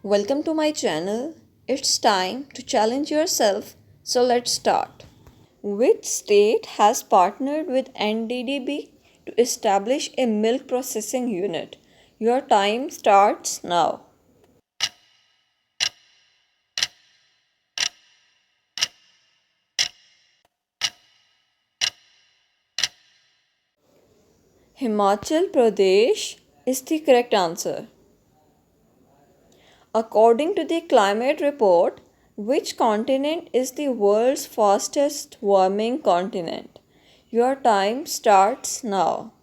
Welcome to my channel. It's time to challenge yourself. So let's start. Which state has partnered with NDDB to establish a milk processing unit? Your time starts now. Himachal Pradesh is the correct answer. According to the climate report, which continent is the world's fastest warming continent? Your time starts now.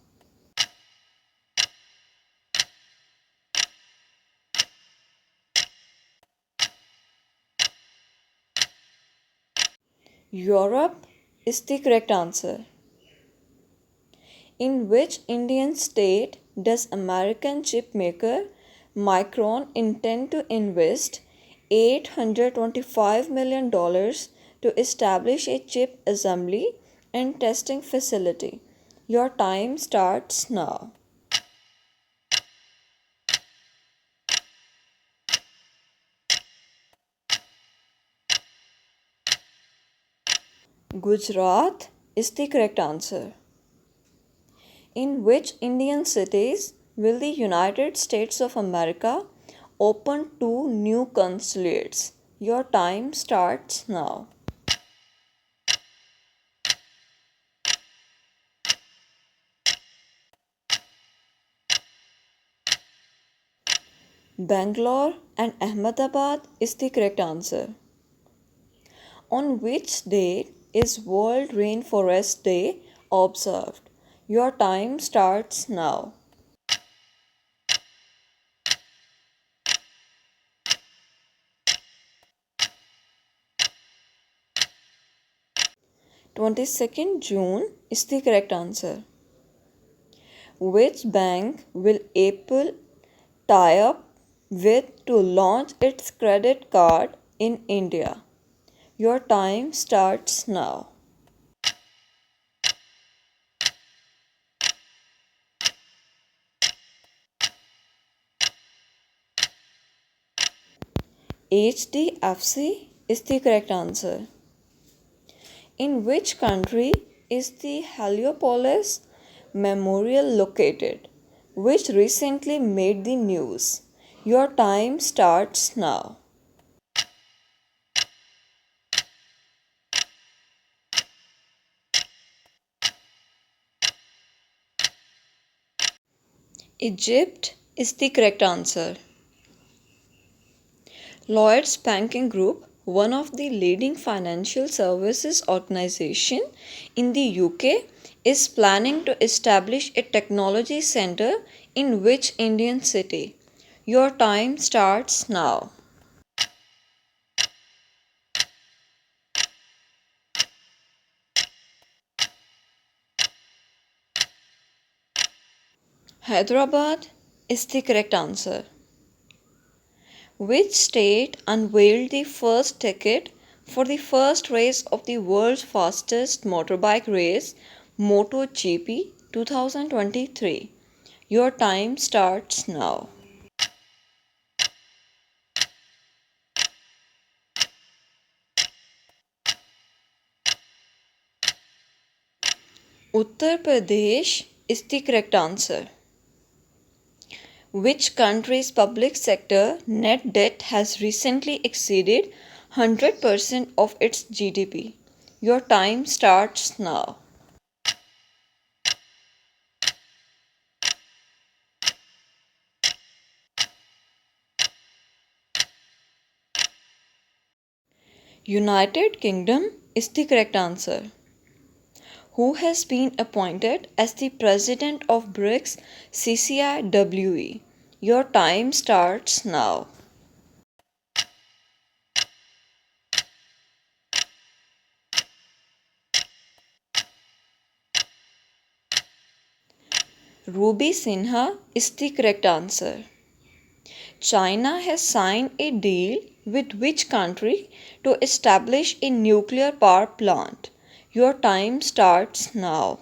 Europe is the correct answer. In which Indian state does American chipmaker Micron intend to invest $825 million to establish a chip assembly and testing facility? Your time starts now. Gujarat is the correct answer. In which Indian cities will the United States of America open two new consulates? Your time starts now. Bangalore and Ahmedabad is the correct answer. On which date is World Rainforest Day observed? Your time starts now. June 22 is the correct answer. Which bank will Apple tie up with to launch its credit card in India? Your time starts now. HDFC is the correct answer. In which country is the Heliopolis Memorial located, which recently made the news? Your time starts now. Egypt is the correct answer. Lloyds Banking Group, one of the leading financial services organization in the UK, is planning to establish a technology center in which Indian city? Your time starts now. Hyderabad is the correct answer. Which state unveiled the first ticket for the first race of the world's fastest motorbike race, MotoGP 2023? Your time starts now. Uttar Pradesh is the correct answer. Which country's public sector net debt has recently exceeded 100% of its GDP? Your time starts now. United Kingdom is the correct answer. Who has been appointed as the president of BRICS CCIWE? Your time starts now. Ruby Sinha is the correct answer. China has signed a deal with which country to establish a nuclear power plant? Your time starts now.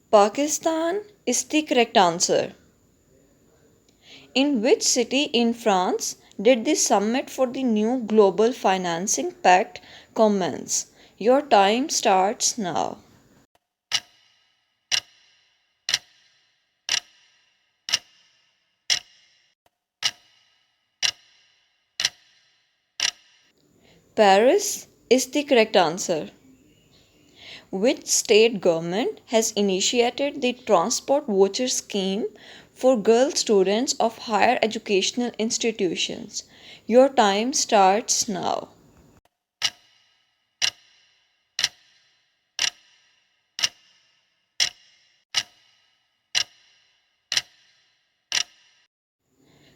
Pakistan is the correct answer. In which city in France did the summit for the new global financing pact commence? Your time starts now. Paris is the correct answer. Which state government has initiated the transport voucher scheme for girl students of higher educational institutions? Your time starts now.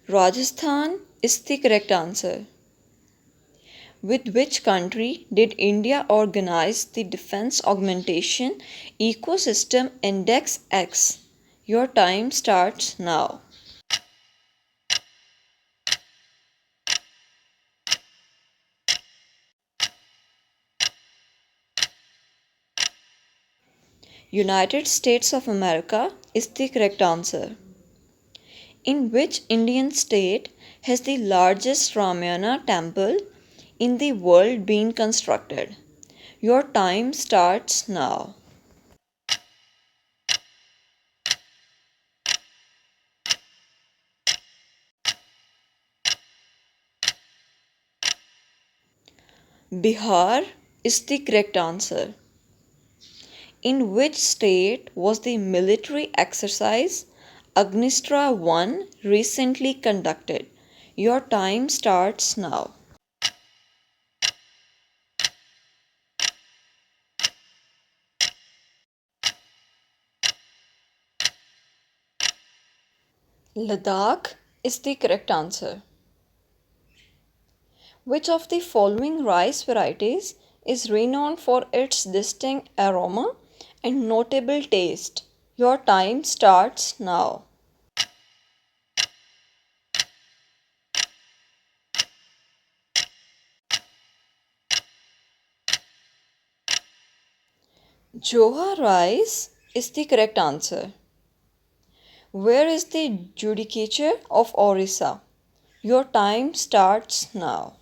Rajasthan is the correct answer. With which country did India organize the Defense Augmentation Ecosystem Index X? Your time starts now. United States of America is the correct answer. In which Indian state has the largest Ramayana temple in the world been constructed? Your time starts now. Bihar is the correct answer. In which state was the military exercise Agnistra 1 recently conducted? Your time starts now. Ladakh is the correct answer. Which of the following rice varieties is renowned for its distinct aroma and notable taste? Your time starts now. Johar rice is the correct answer. Where is the judicature of Orissa? Your time starts now.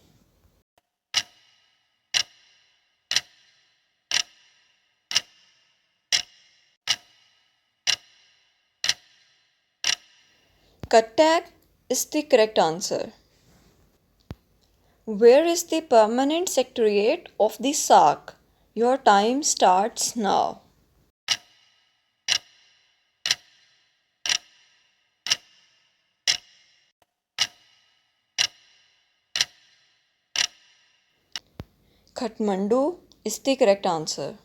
Cuttack is the correct answer. Where is the permanent secretariat of the SARC? Your time starts now. Kathmandu is the correct answer.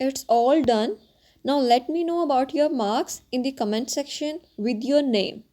It's all done. Now let me know about your marks in the comment section with your name.